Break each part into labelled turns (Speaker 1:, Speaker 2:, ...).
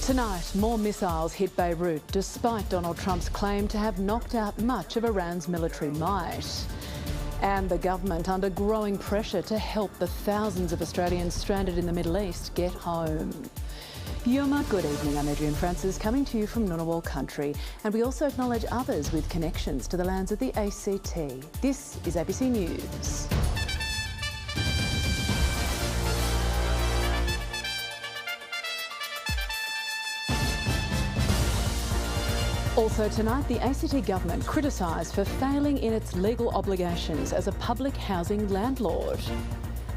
Speaker 1: Tonight, more missiles hit Beirut, despite Donald Trump's claim to have knocked out much of Iran's military might. And the government under growing pressure to help the thousands of Australians stranded in the Middle East get home. Yuma, good evening. I'm Adrienne Francis, coming to you from Ngunnawal country, and we also acknowledge others with connections to the lands of the ACT. This is ABC News. Also tonight, the ACT government criticised for failing in its legal obligations as a public housing landlord.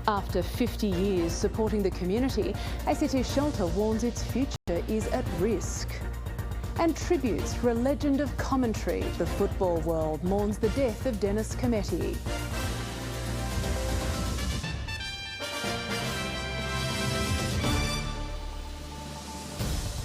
Speaker 1: After 50 years supporting the community, ACT Shelter warns its future is at risk. And tributes for a legend of commentary. The football world mourns the death of Dennis Cometti.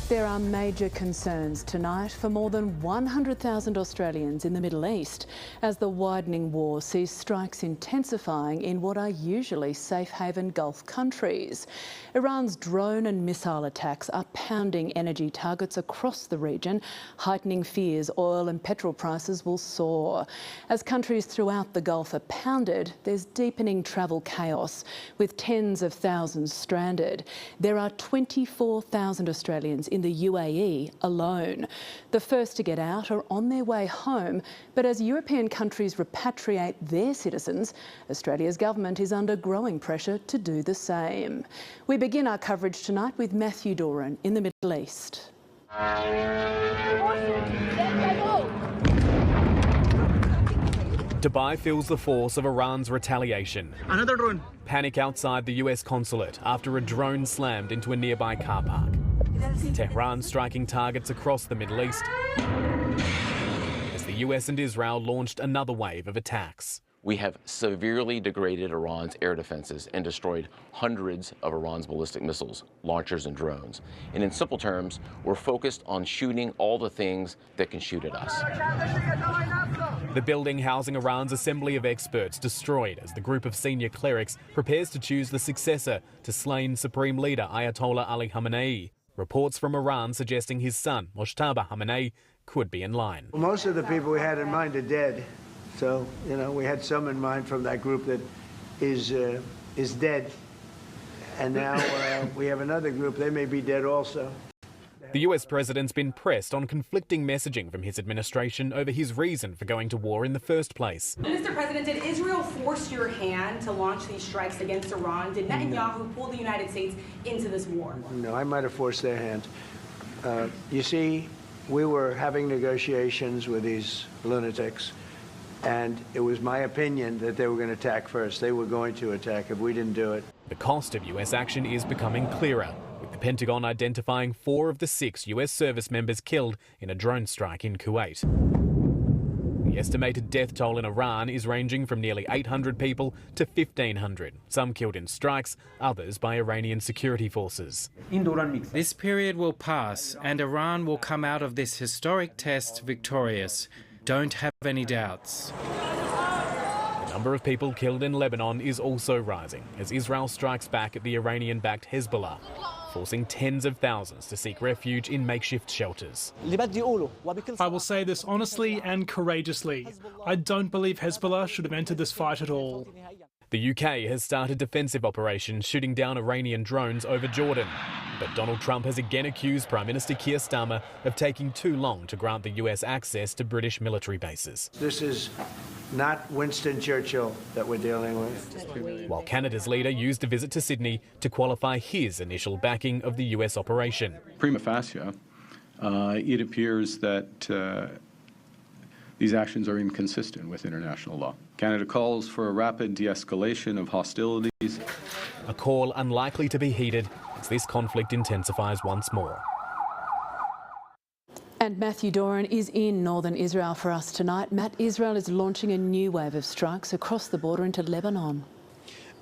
Speaker 1: There are major concerns tonight for more than 100,000 Australians in the Middle East as the widening war sees strikes intensifying in what are usually safe haven Gulf countries. Iran's drone and missile attacks are pounding energy targets across the region, heightening fears oil and petrol prices will soar. As countries throughout the Gulf are pounded, there's deepening travel chaos with tens of thousands stranded. There are 24,000 Australians in the UAE alone. The first to get out are on their way home, but as European countries repatriate their citizens, Australia's government is under growing pressure to do the same. We begin our coverage tonight with Matthew Doran in the Middle East.
Speaker 2: Dubai feels the force of Iran's retaliation.
Speaker 3: Another drone.
Speaker 2: Panic outside the US consulate after a drone slammed into a nearby car park. Tehran striking targets across the Middle East as the US and Israel launched another wave of attacks.
Speaker 4: We have severely degraded Iran's air defenses and destroyed hundreds of Iran's ballistic missiles, launchers and drones. And in simple terms, we're focused on shooting all the things that can shoot at us.
Speaker 2: The building housing Iran's assembly of experts destroyed as the group of senior clerics prepares to choose the successor to slain Supreme Leader Ayatollah Ali Khamenei. Reports from Iran suggesting his son, Mojtaba Khamenei, could be in line.
Speaker 5: Most of the people we had in mind are dead. So, we had some in mind from that group that is dead. And now we have another group, they may be dead also.
Speaker 2: The US president's been pressed on conflicting messaging from his administration over his reason for going to war in the first place.
Speaker 6: Mr. President, did Israel force your hand to launch these strikes against Iran? Did Netanyahu pull the United States into this war?
Speaker 5: No, I might have forced their hand. You see, we were having negotiations with these lunatics, and it was my opinion that they were going to attack first. They were going to attack if we didn't do it.
Speaker 2: The cost of US action is becoming clearer, with the Pentagon identifying 4 of the 6 US service members killed in a drone strike in Kuwait. The estimated death toll in Iran is ranging from nearly 800 people to 1,500, some killed in strikes, others by Iranian security forces.
Speaker 7: This period will pass and Iran will come out of this historic test victorious. Don't have any doubts.
Speaker 2: The number of people killed in Lebanon is also rising as Israel strikes back at the Iranian-backed Hezbollah, forcing tens of thousands to seek refuge in makeshift shelters.
Speaker 3: I will say this honestly and courageously. I don't believe Hezbollah should have entered this fight at all.
Speaker 2: The UK has started defensive operations shooting down Iranian drones over Jordan. But Donald Trump has again accused Prime Minister Keir Starmer of taking too long to grant the US access to British military bases.
Speaker 5: This is not Winston Churchill that we're dealing with.
Speaker 2: While Canada's leader used a visit to Sydney to qualify his initial backing of the US operation.
Speaker 8: Prima facie, it appears that these actions are inconsistent with international law. Canada calls for a rapid de-escalation of hostilities.
Speaker 2: A call unlikely to be heeded as this conflict intensifies once more.
Speaker 1: And Matthew Doran is in northern Israel for us tonight. Matt, Israel is launching a new wave of strikes across the border into Lebanon.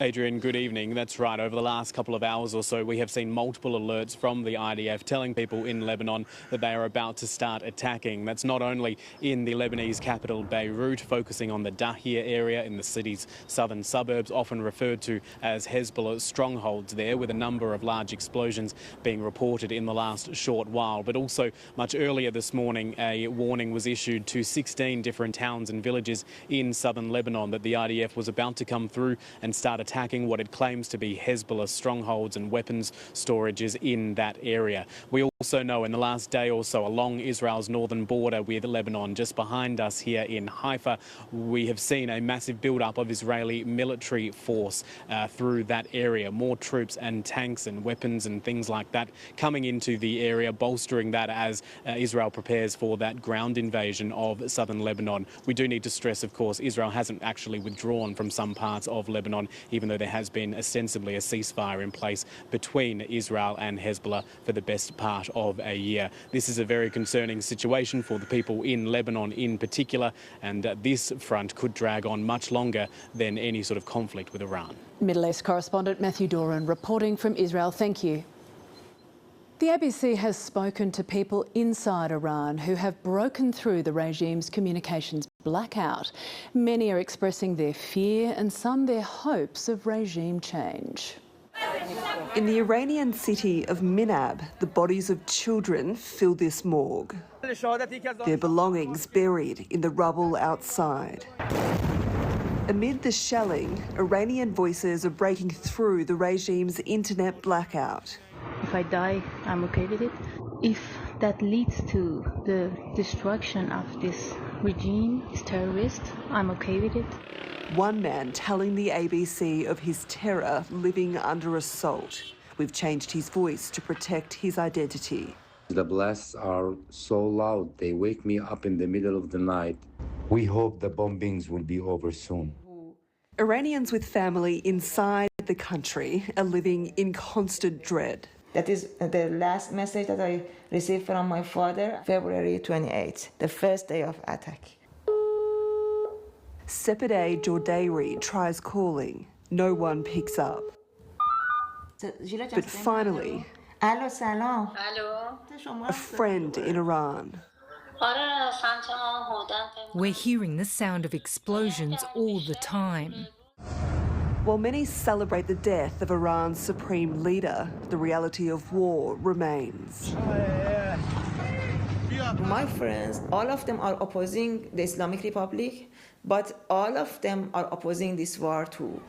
Speaker 2: Adrienne, good evening. That's right. Over the last couple of hours or so, we have seen multiple alerts from the IDF telling people in Lebanon that they are about to start attacking. That's not only in the Lebanese capital, Beirut, focusing on the Dahia area in the city's southern suburbs, often referred to as Hezbollah strongholds there, with a number of large explosions being reported in the last short while. But also, much earlier this morning, a warning was issued to 16 different towns and villages in southern Lebanon that the IDF was about to come through and start attacking what it claims to be Hezbollah strongholds and weapons storages in that area. We also know in the last day or so, along Israel's northern border with Lebanon, just behind us here in Haifa, we have seen a massive build-up of Israeli military force through that area. More troops and tanks and weapons and things like that coming into the area, bolstering that as Israel prepares for that ground invasion of southern Lebanon. We do need to stress, of course, Israel hasn't actually withdrawn from some parts of Lebanon, even though there has been ostensibly a ceasefire in place between Israel and Hezbollah for the best part of a year. This is a very concerning situation for the people in Lebanon in particular, and this front could drag on much longer than any sort of conflict with Iran.
Speaker 1: Middle East correspondent Matthew Doran reporting from Israel. Thank you. The ABC has spoken to people inside Iran who have broken through the regime's communications blackout. Many are expressing their fear and some their hopes of regime change.
Speaker 9: In the Iranian city of Minab, the bodies of children fill this morgue, their belongings buried in the rubble outside. Amid the shelling, Iranian voices are breaking through the regime's internet blackout.
Speaker 10: If I die, I'm okay with it. If that leads to the destruction of this regime, this terrorist, I'm okay with it.
Speaker 9: One man telling the ABC of his terror living under assault. We've changed his voice to protect his identity.
Speaker 11: The blasts are so loud, they wake me up in the middle of the night. We hope the bombings will be over soon.
Speaker 9: Iranians with family inside the country are living in constant dread.
Speaker 12: That is the last message that I received from my father, February 28th, the first day of attack.
Speaker 9: Sepideh Jordairi tries calling. No one picks up. But finally, a friend in Iran.
Speaker 13: We're hearing the sound of explosions all the time.
Speaker 9: While many celebrate the death of Iran's supreme leader, the reality of war remains.
Speaker 12: My friends, all of them are opposing the Islamic Republic, but all of them are opposing this war too.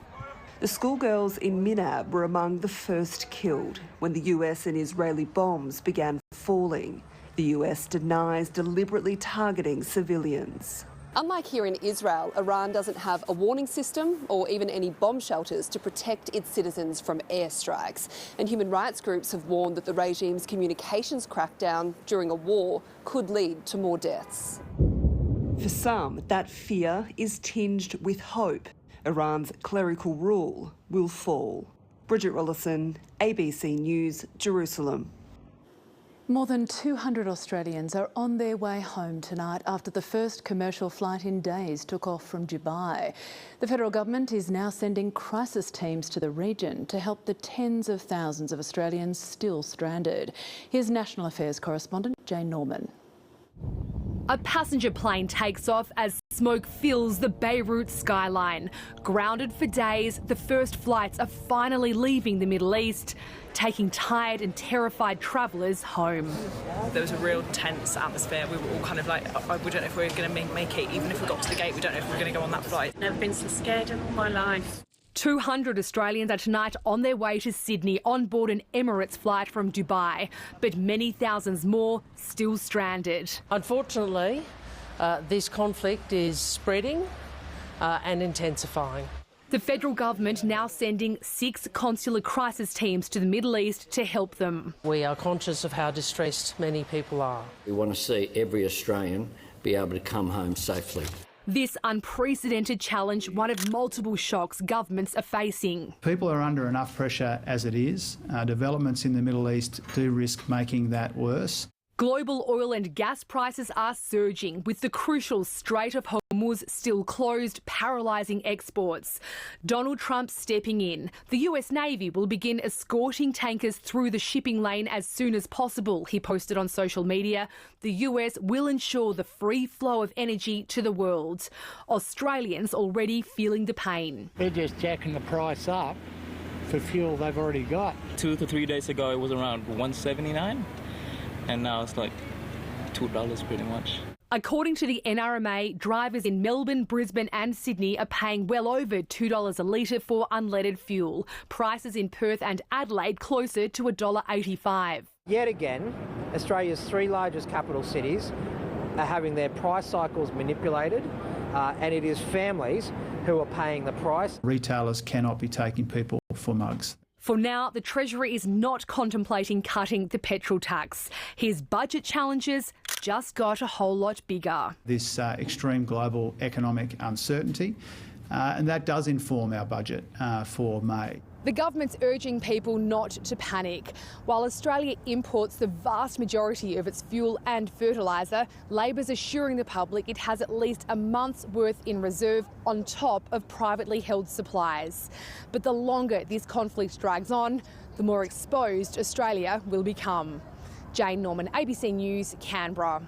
Speaker 9: The schoolgirls in Minab were among the first killed when the US and Israeli bombs began falling. The US denies deliberately targeting civilians.
Speaker 14: Unlike here in Israel, Iran doesn't have a warning system or even any bomb shelters to protect its citizens from airstrikes. And human rights groups have warned that the regime's communications crackdown during a war could lead to more deaths.
Speaker 9: For some, that fear is tinged with hope. Iran's clerical rule will fall. Bridget Rollison, ABC News, Jerusalem.
Speaker 1: More than 200 Australians are on their way home tonight after the first commercial flight in days took off from Dubai. The federal government is now sending crisis teams to the region to help the tens of thousands of Australians still stranded. Here's National Affairs correspondent Jane Norman.
Speaker 15: A passenger plane takes off as smoke fills the Beirut skyline. Grounded for days, the first flights are finally leaving the Middle East, taking tired and terrified travellers home.
Speaker 16: There was a real tense atmosphere. We were all kind of like, we don't know if we're going to make it. Even if we got to the gate, we don't know if we're going to go on that flight.
Speaker 17: Never been so scared in all my life.
Speaker 15: 200 Australians are tonight on their way to Sydney on board an Emirates flight from Dubai, but many thousands more still stranded.
Speaker 18: Unfortunately, this conflict is spreading and intensifying.
Speaker 15: The federal government now sending 6 consular crisis teams to the Middle East to help them.
Speaker 18: We are conscious of how distressed many people are.
Speaker 19: We want to see every Australian be able to come home safely.
Speaker 15: This unprecedented challenge, one of multiple shocks governments are facing.
Speaker 20: People are under enough pressure as it is. Developments in the Middle East do risk making that worse.
Speaker 15: Global oil and gas prices are surging, with the crucial Strait of Hormuz still closed, paralysing exports. Donald Trump stepping in. The US Navy will begin escorting tankers through the shipping lane as soon as possible, he posted on social media. The US will ensure the free flow of energy to the world. Australians already feeling the pain.
Speaker 20: They're just jacking the price up for fuel they've already got.
Speaker 21: 2 to 3 days ago, it was around $1.79. And now it's like $2 pretty much.
Speaker 15: According to the NRMA, drivers in Melbourne, Brisbane and Sydney are paying well over $2 a litre for unleaded fuel. Prices in Perth and Adelaide closer to $1.85.
Speaker 22: Yet again, Australia's 3 largest capital cities are having their price cycles manipulated, and it is families who are paying the price.
Speaker 23: Retailers cannot be taking people for mugs.
Speaker 15: For now, the Treasury is not contemplating cutting the petrol tax. His budget challenges just got a whole lot bigger.
Speaker 23: This extreme global economic uncertainty, and that does inform our budget for May.
Speaker 15: The government's urging people not to panic. While Australia imports the vast majority of its fuel and fertiliser, Labor's assuring the public it has at least a month's worth in reserve on top of privately held supplies. But the longer this conflict drags on, the more exposed Australia will become. Jane Norman, ABC News, Canberra.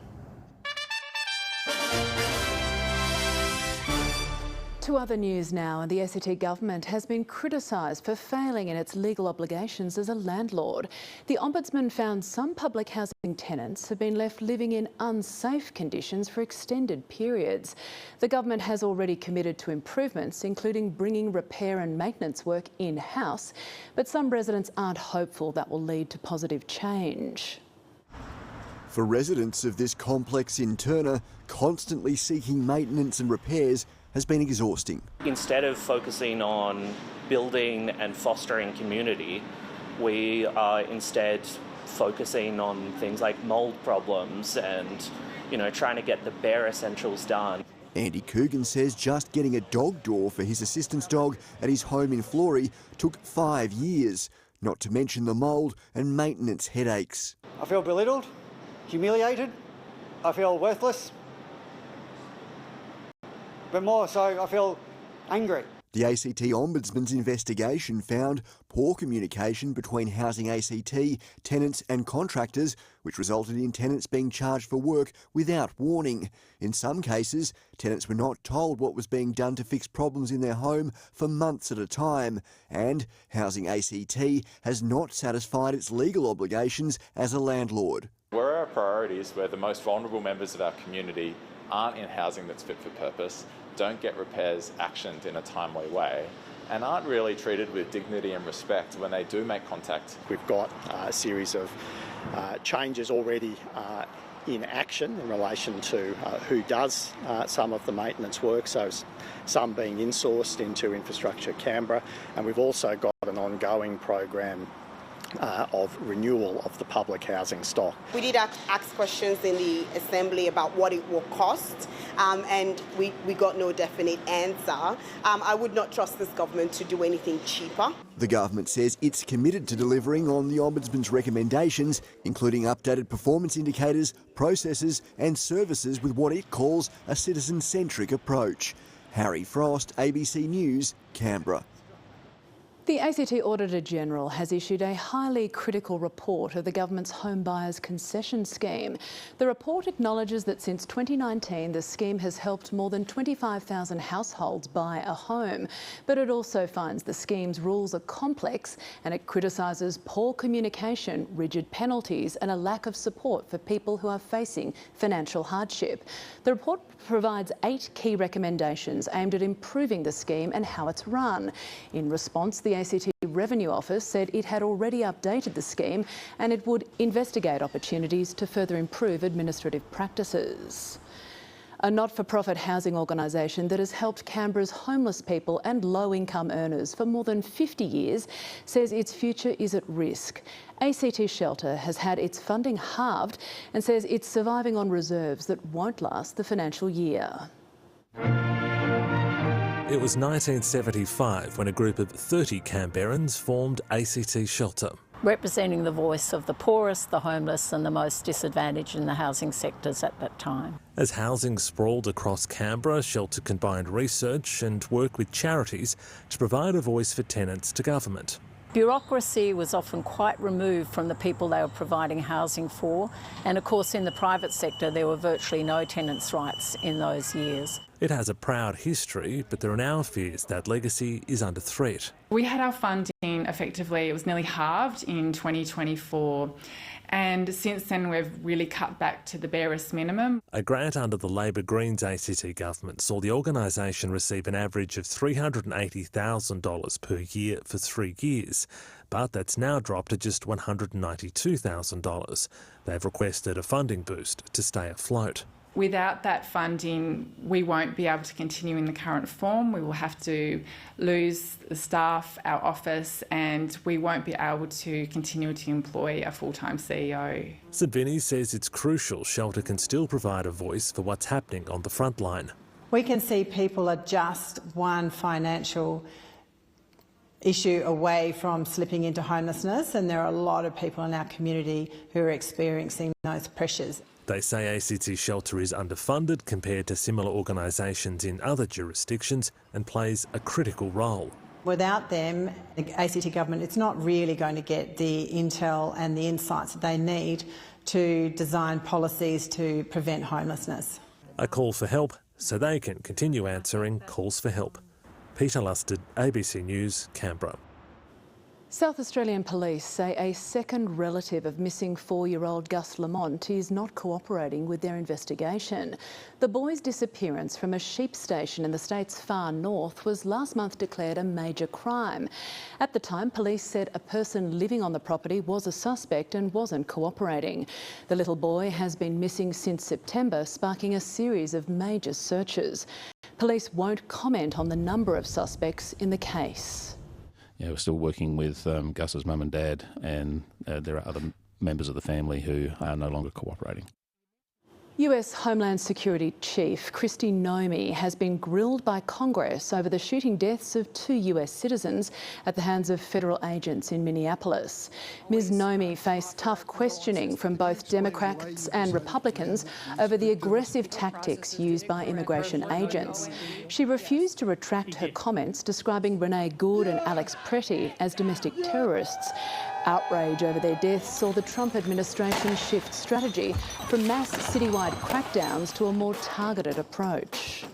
Speaker 1: To other news now, and the ACT government has been criticised for failing in its legal obligations as a landlord. The Ombudsman found some public housing tenants have been left living in unsafe conditions for extended periods. The government has already committed to improvements, including bringing repair and maintenance work in-house, but some residents aren't hopeful that will lead to positive change.
Speaker 24: For residents of this complex in Turner, constantly seeking maintenance and repairs has been exhausting.
Speaker 25: Instead of focusing on building and fostering community, we are instead focusing on things like mould problems and, trying to get the bare essentials done.
Speaker 24: Andy Coogan says just getting a dog door for his assistance dog at his home in Florey took 5 years, not to mention the mould and maintenance headaches.
Speaker 26: I feel belittled, humiliated, I feel worthless. But more so, I feel angry.
Speaker 24: The ACT Ombudsman's investigation found poor communication between Housing ACT, tenants and contractors, which resulted in tenants being charged for work without warning. In some cases, tenants were not told what was being done to fix problems in their home for months at a time. And Housing ACT has not satisfied its legal obligations as a landlord.
Speaker 27: Where our priorities, where the most vulnerable members of our community aren't in housing that's fit for purpose, don't get repairs actioned in a timely way, and aren't really treated with dignity and respect when they do make contact.
Speaker 28: We've got a series of changes already in action in relation to who does some of the maintenance work, so some being insourced into Infrastructure Canberra, and we've also got an ongoing program of renewal of the public housing stock.
Speaker 29: We did ask questions in the Assembly about what it will cost, and we got no definite answer. I would not trust this government to do anything cheaper.
Speaker 24: The government says it's committed to delivering on the Ombudsman's recommendations, including updated performance indicators, processes and services with what it calls a citizen-centric approach. Harry Frost, ABC News, Canberra.
Speaker 1: The ACT Auditor-General has issued a highly critical report of the government's home buyers concession scheme. The report acknowledges that since 2019 the scheme has helped more than 25,000 households buy a home, but it also finds the scheme's rules are complex and it criticises poor communication, rigid penalties and a lack of support for people who are facing financial hardship. The report provides 8 key recommendations aimed at improving the scheme and how it's run. In response, the ACT Revenue Office said it had already updated the scheme and it would investigate opportunities to further improve administrative practices. A not-for-profit housing organisation that has helped Canberra's homeless people and low-income earners for more than 50 years says its future is at risk. ACT Shelter has had its funding halved and says it's surviving on reserves that won't last the financial year.
Speaker 30: It was 1975 when a group of 30 Canberrans formed ACT Shelter.
Speaker 2: representing the voice of the poorest, the homeless and the most disadvantaged in the housing sectors at that time.
Speaker 3: As housing sprawled across Canberra, Shelter combined research and work with charities to provide a voice for tenants to government.
Speaker 2: Bureaucracy was often quite removed from the people they were providing housing for, and of course in the private sector there were virtually no tenants' rights in those years.
Speaker 3: It has a proud history, but there are now fears that legacy is under threat.
Speaker 4: We had our funding effectively, it was nearly halved in 2024. And since then, we've really cut back to the barest minimum.
Speaker 3: A grant under the Labor Greens ACT government saw the organisation receive an average of $380,000 per year for 3 years, but that's now dropped to just $192,000. They've requested a funding boost to stay afloat.
Speaker 4: Without that funding, we won't be able to continue in the current form. We will have to lose the staff, our office, and we won't be able to continue to employ a full-time CEO.
Speaker 3: St Vinny's says it's crucial Shelter can still provide a voice for what's happening on the front line.
Speaker 5: We can see people are just one financial issue away from slipping into homelessness, and there are a lot of people in our community who are experiencing those pressures.
Speaker 3: They say ACT Shelter is underfunded compared to similar organisations in other jurisdictions and plays a critical role.
Speaker 5: Without them, the ACT government is not really going to get the intel and the insights that they need to design policies to prevent homelessness.
Speaker 3: A call for help so they can continue answering calls for help. Peter Lusted, ABC News, Canberra.
Speaker 1: South Australian police say a second relative of missing 4-year-old Gus Lamont is not cooperating with their investigation. The boy's disappearance from a sheep station in the state's far north was last month declared a major crime. At the time, police said a person living on the property was a suspect and wasn't cooperating. The little boy has been missing since September, sparking a series of major searches. Police won't comment on the number of suspects in the case.
Speaker 6: Yeah, we're still working with Gus's mum and dad, and there are other members of the family who are no longer cooperating.
Speaker 1: US Homeland Security Chief Kristi Noemi has been grilled by Congress over the shooting deaths of 2 US citizens at the hands of federal agents in Minneapolis. Ms Noemi faced tough questioning from both Democrats and Republicans over the aggressive tactics used by immigration agents. She refused to retract her comments describing Renee Good and Alex Pretty as domestic terrorists. Outrage over their deaths saw the Trump administration shift strategy from mass citywide crackdowns to a more targeted approach.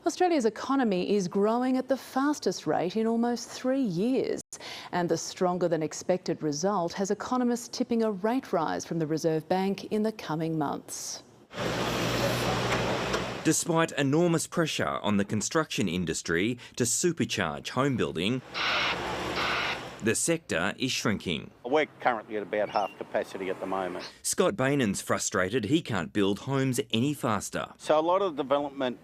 Speaker 1: Australia's economy is growing at the fastest rate in almost 3 years, and the stronger than expected result has economists tipping a rate rise from the Reserve Bank in the coming months.
Speaker 7: Despite enormous pressure on the construction industry to supercharge home building, the sector is shrinking.
Speaker 28: We're currently at about half capacity at the moment.
Speaker 7: Scott Bainen's frustrated he can't build homes any faster.
Speaker 28: So a lot of development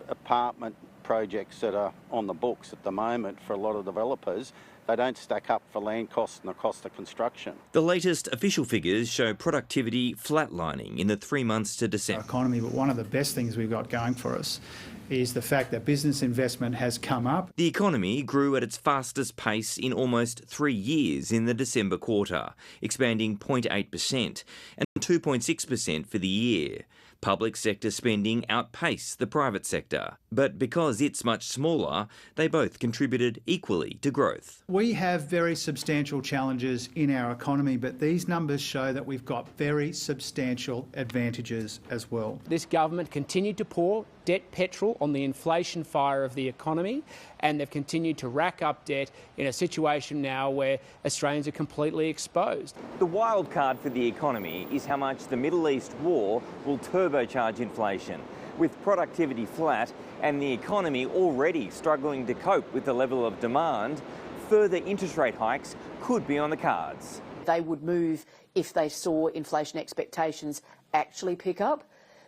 Speaker 28: apartment projects that are on the books at the moment for a lot of developers, they don't stack up for land costs and the cost of construction.
Speaker 7: The latest official figures show productivity flatlining in the 3 months to December.
Speaker 23: Economy, but one of the best things we've got going for us is the fact that business investment has come up.
Speaker 7: The economy grew at its fastest pace in almost 3 years in the December quarter, expanding 0.8% and 2.6% for the year. Public sector spending outpaced the private sector, but because it's much smaller, they both contributed equally to growth.
Speaker 23: We have very substantial challenges in our economy, but these numbers show that we've got very substantial advantages as well.
Speaker 22: This government continued to pour debt petrol on the inflation fire of the economy, and they've continued to rack up debt in a situation now where Australians are completely exposed.
Speaker 7: The wild card for the economy is how much the Middle East war will turbocharge inflation. With productivity flat and the economy already struggling to cope with the level of demand, further interest rate hikes could be on the cards.
Speaker 8: They would move if they saw inflation expectations actually pick up.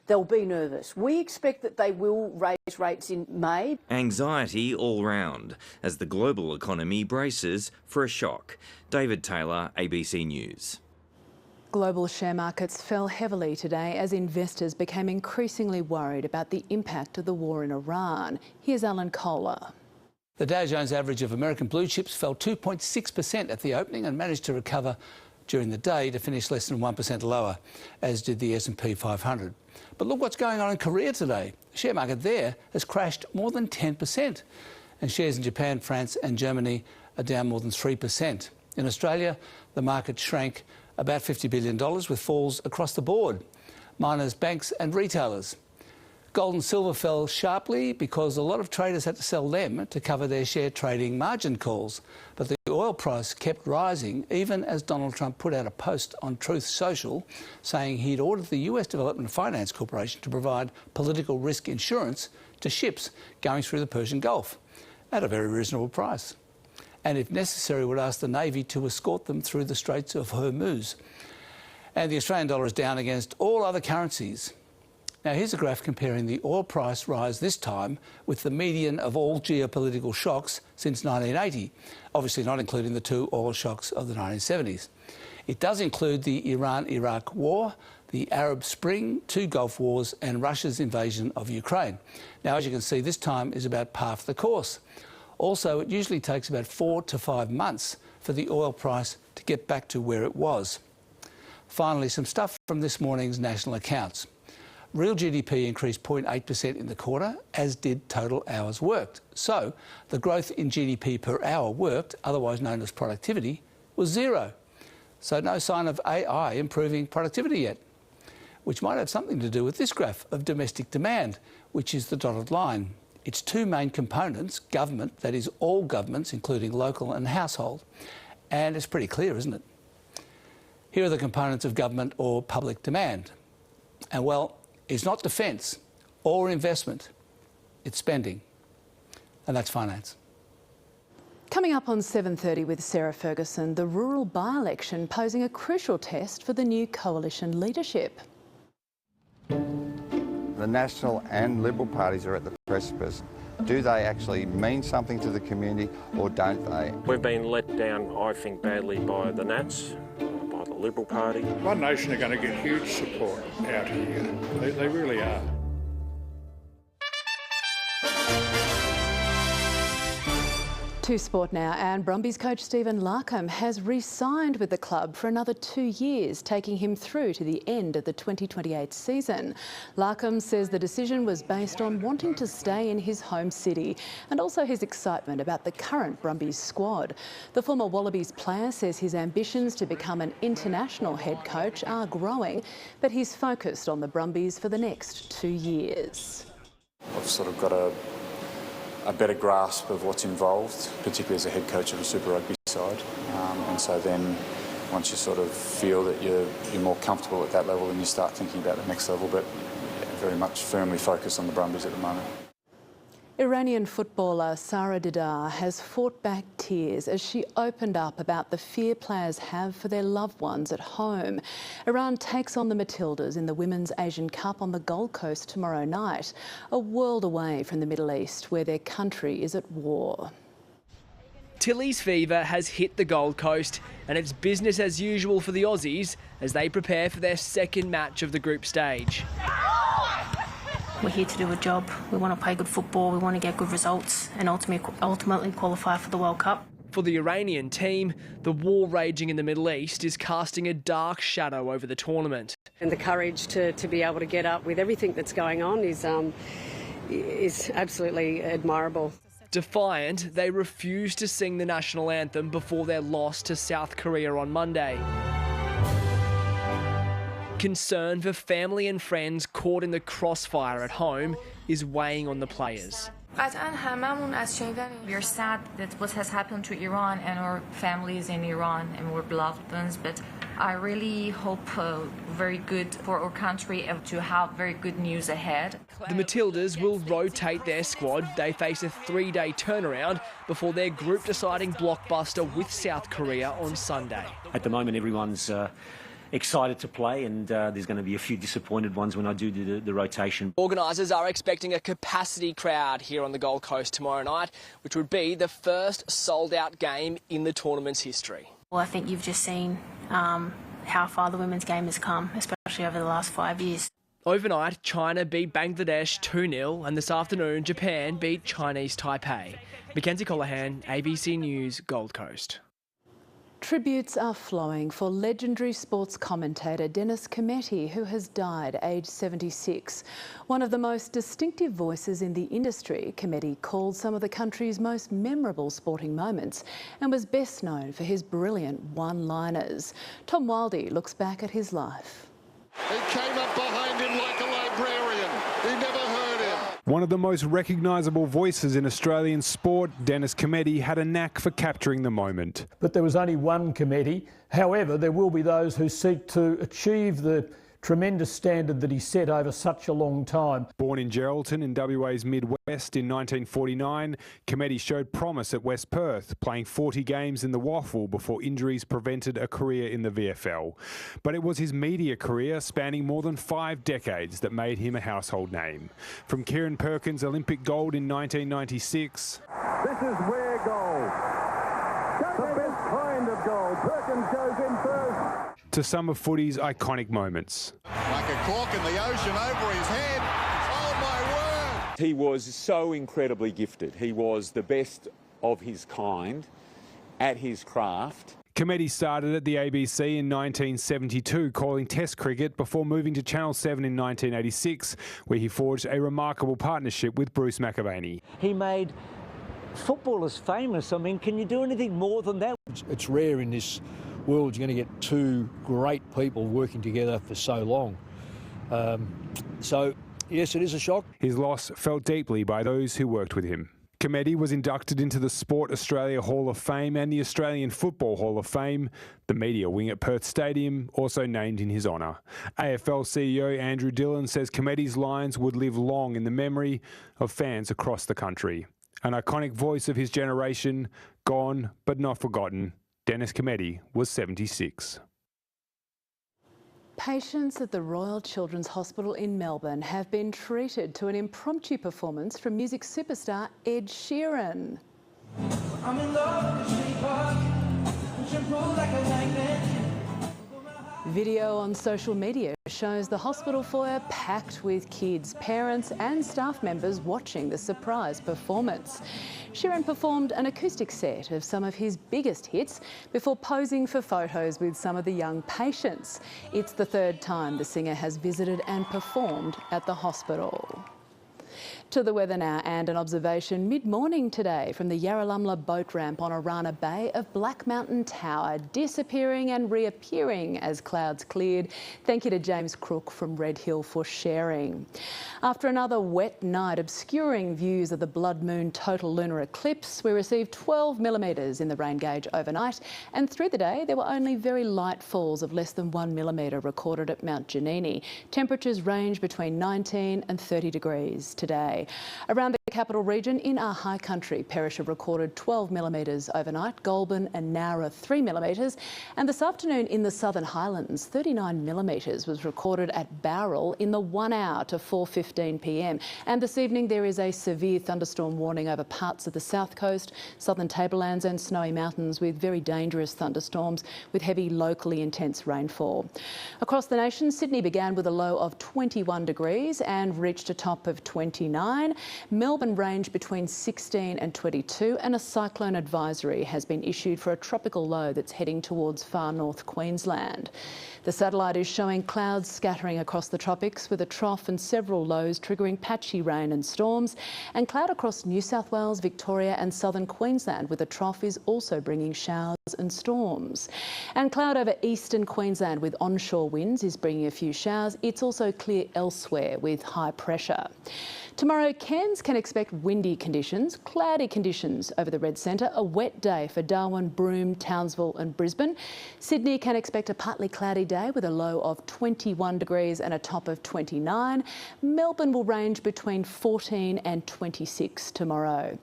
Speaker 8: They'll be nervous. We expect that they will raise rates in May.
Speaker 7: Anxiety all round as the global economy braces for a shock. David Taylor, ABC News.
Speaker 1: Global share markets fell heavily today as investors became increasingly worried about the impact of the war in Iran. Here's Alan Kohler.
Speaker 9: The Dow Jones average of American blue chips fell 2.6% at the opening and managed to recover during the day to finish less than 1% lower, as did the S&P 500. But look what's going on in Korea today. The share market there has crashed more than 10%, and shares in Japan, France and Germany are down more than 3%. In Australia, the market shrank about $50 billion with falls across the board. Miners, banks and retailers. Gold and silver fell sharply because a lot of traders had to sell them to cover their share trading margin calls. But the oil price kept rising even as Donald Trump put out a post on Truth Social saying he'd ordered the US Development Finance Corporation to provide political risk insurance to ships going through the Persian Gulf at a very reasonable price. And if necessary would ask the Navy to escort them through the Straits of Hormuz. And the Australian dollar is down against all other currencies. Now, here's a graph comparing the oil price rise this time with the median of all geopolitical shocks since 1980, obviously not including the two oil shocks of the 1970s. It does include the Iran-Iraq war, the Arab Spring, two Gulf wars and Russia's invasion of Ukraine. Now, as you can see, this time is about half the course. Also, it usually takes about 4 to 5 months for the oil price to get back to where it was. Finally, some stuff from this morning's national accounts. Real GDP increased 0.8% in the quarter, as did total hours worked. So the growth in GDP per hour worked, otherwise known as productivity, was zero. So no sign of AI improving productivity yet, which might have something to do with this graph of domestic demand, which is the dotted line. Its two main components, government, that is all governments, including local and household. And it's pretty clear, isn't it? Here are the components of government or public demand. And well, it's not defence or investment, it's spending. And that's finance.
Speaker 1: Coming up on 7:30 with Sarah Ferguson, the rural by-election posing a crucial test for the new coalition leadership.
Speaker 10: The National and Liberal parties are at the precipice. Do they actually mean something to the community or don't they?
Speaker 11: We've been let down, I think, badly by the Nats, by the Liberal Party.
Speaker 20: One Nation are going to get huge support out here. They really are.
Speaker 1: To sport now, and Brumbies coach Stephen Larkham has re-signed with the club for another 2 years, taking him through to the end of the 2028 season. Larkham says the decision was based on wanting to stay in his home city and also his excitement about the current Brumbies squad. The former Wallabies player says his ambitions to become an international head coach are growing, but he's focused on the Brumbies for the next 2 years.
Speaker 12: I've sort of got a better grasp of what's involved, particularly as a head coach of a Super Rugby side. And so then once you sort of feel that you're more comfortable at that level, then you start thinking about the next level, but very much firmly focused on the Brumbies at the moment.
Speaker 1: Iranian footballer Sara Didar has fought back tears as she opened up about the fear players have for their loved ones at home. Iran takes on the Matildas in the Women's Asian Cup on the Gold Coast tomorrow night, a world away from the Middle East where their country is at war.
Speaker 13: Tilly's fever has hit the Gold Coast and it's business as usual for the Aussies as they prepare for their second match of the group stage.
Speaker 14: We're here to do a job. We want to play good football, we want to get good results and ultimately qualify for the World Cup.
Speaker 13: For the Iranian team, the war raging in the Middle East is casting a dark shadow over the tournament.
Speaker 16: And the courage to be able to get up with everything that's going on is absolutely admirable.
Speaker 13: Defiant, they refuse to sing the national anthem before their loss to South Korea on Monday. Concern for family and friends caught in the crossfire at home is weighing on the players.
Speaker 17: We're sad that what has happened to Iran and our families in Iran and our beloved ones, but I really hope very good for our country to have very good news ahead.
Speaker 13: The Matildas will rotate their squad. They face a 3-day turnaround before their group-deciding blockbuster with South Korea on Sunday.
Speaker 18: At the moment, everyone's excited to play, and there's going to be a few disappointed ones when I do the rotation.
Speaker 13: Organisers are expecting a capacity crowd here on the Gold Coast tomorrow night, which would be the first sold-out game in the tournament's history.
Speaker 14: Well, I think you've just seen how far the women's game has come, especially over the last 5 years.
Speaker 13: Overnight, China beat Bangladesh 2-0 and this afternoon Japan beat Chinese Taipei. Mackenzie Colohan, ABC News, Gold Coast.
Speaker 1: Tributes are flowing for legendary sports commentator Dennis Cometti, who has died aged 76. One of the most distinctive voices in the industry, Cometti called some of the country's most memorable sporting moments and was best known for his brilliant one-liners. Tom Wildey looks back at his life.
Speaker 2: He came up behind him like a librarian. He never heard him.
Speaker 15: One of the most recognisable voices in Australian sport, Dennis Cometti had a knack for capturing the moment.
Speaker 19: But there was only one Cometti. However, there will be those who seek to achieve the tremendous standard that he set over such a long time.
Speaker 15: Born in Geraldton in WA's Midwest in 1949, Cometti showed promise at West Perth, playing 40 games in the Waffle before injuries prevented a career in the VFL. But it was his media career, spanning more than 5 decades, that made him a household name. From Kieran Perkins' Olympic gold in 1996...
Speaker 21: This is rare gold. The best kind of gold. Perkins goes in first.
Speaker 15: To some of footy's iconic moments.
Speaker 2: Like a cork in the ocean over his head. Oh my word!
Speaker 24: He was so incredibly gifted. He was the best of his kind at his craft.
Speaker 15: Cometti started at the ABC in 1972, calling Test cricket before moving to Channel 7 in 1986, where he forged a remarkable partnership with Bruce McAvaney.
Speaker 25: He made footballers famous. I mean, can you do anything more than that?
Speaker 26: It's rare in this world you're going to get two great people working together for so long. So, yes, it is a shock.
Speaker 15: His loss felt deeply by those who worked with him. Cometti was inducted into the Sport Australia Hall of Fame and the Australian Football Hall of Fame. The media wing at Perth Stadium also named in his honour. AFL CEO Andrew Dillon says Cometti's lines would live long in the memory of fans across the country. An iconic voice of his generation, gone but not forgotten. Dennis Cometti was 76.
Speaker 1: Patients at the Royal Children's Hospital in Melbourne have been treated to an impromptu performance from music superstar Ed Sheeran. I'm in love with the street park, like a magnet. Video on social media shows the hospital foyer packed with kids, parents and staff members watching the surprise performance. Sheeran performed an acoustic set of some of his biggest hits before posing for photos with some of the young patients. It's the third time the singer has visited and performed at the hospital. To the weather now, and an observation mid-morning today from the Yarralumla boat ramp on Arana Bay of Black Mountain Tower, disappearing and reappearing as clouds cleared. Thank you to James Crook from Red Hill for sharing. After another wet night obscuring views of the blood moon total lunar eclipse, we received 12 millimetres in the rain gauge overnight, and through the day there were only very light falls of less than 1 millimetre recorded at Mount Janini. Temperatures range between 19 and 30 degrees today. Around the capital region in our high country, Perisher recorded 12 millimetres overnight, Goulburn and Nowra 3 millimetres, and this afternoon in the Southern Highlands 39 millimetres was recorded at Bowral in the 1 hour to 4:15 p.m. And this evening there is a severe thunderstorm warning over parts of the south coast, southern tablelands and Snowy Mountains, with very dangerous thunderstorms with heavy locally intense rainfall. Across the nation, Sydney began with a low of 21 degrees and reached a top of 29. Melbourne ranged between 16 and 22, and a cyclone advisory has been issued for a tropical low that's heading towards far north Queensland. The satellite is showing clouds scattering across the tropics with a trough and several lows triggering patchy rain and storms, and cloud across New South Wales, Victoria and southern Queensland with a trough is also bringing showers and storms. And cloud over eastern Queensland with onshore winds is bringing a few showers. It's also clear elsewhere with high pressure. Tomorrow, Cairns can expect windy conditions, cloudy conditions over the Red Centre, a wet day for Darwin, Broome, Townsville and Brisbane. Sydney can expect a partly cloudy day with a low of 21 degrees and a top of 29. Melbourne will range between 14 and 26 tomorrow.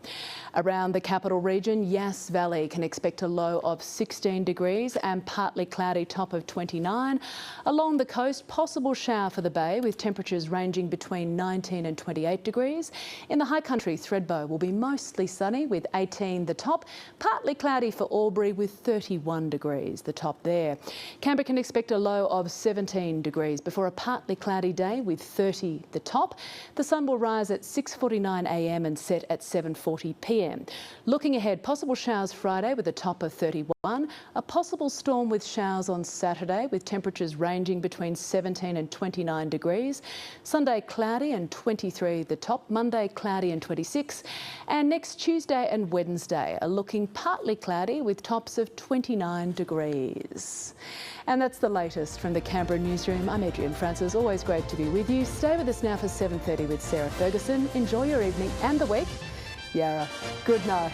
Speaker 1: Around the capital region, Yass Valley can expect a low of 16 degrees and partly cloudy top of 29. Along the coast, possible shower for the Bay with temperatures ranging between 19 and 28 degrees. In the high country Thredbo will be mostly sunny with 18 the top, partly cloudy for Albury with 31 degrees the top there. Canberra can expect a low of 17 degrees before a partly cloudy day with 30 the top. The sun will rise at 6:49 a.m. and set at 7:40 p.m. Looking ahead, possible showers Friday with a top of 31, a possible storm with showers on Saturday with temperatures ranging between 17 and 29 degrees. Sunday cloudy and 23 the top, Monday cloudy and 26, and next Tuesday and Wednesday are looking partly cloudy with tops of 29 degrees. And that's the latest from the Canberra newsroom. I'm Adrienne Francis, always great to be with you. Stay with us now for 7:30 with Sarah Ferguson. Enjoy your evening and the week. Yara, good night.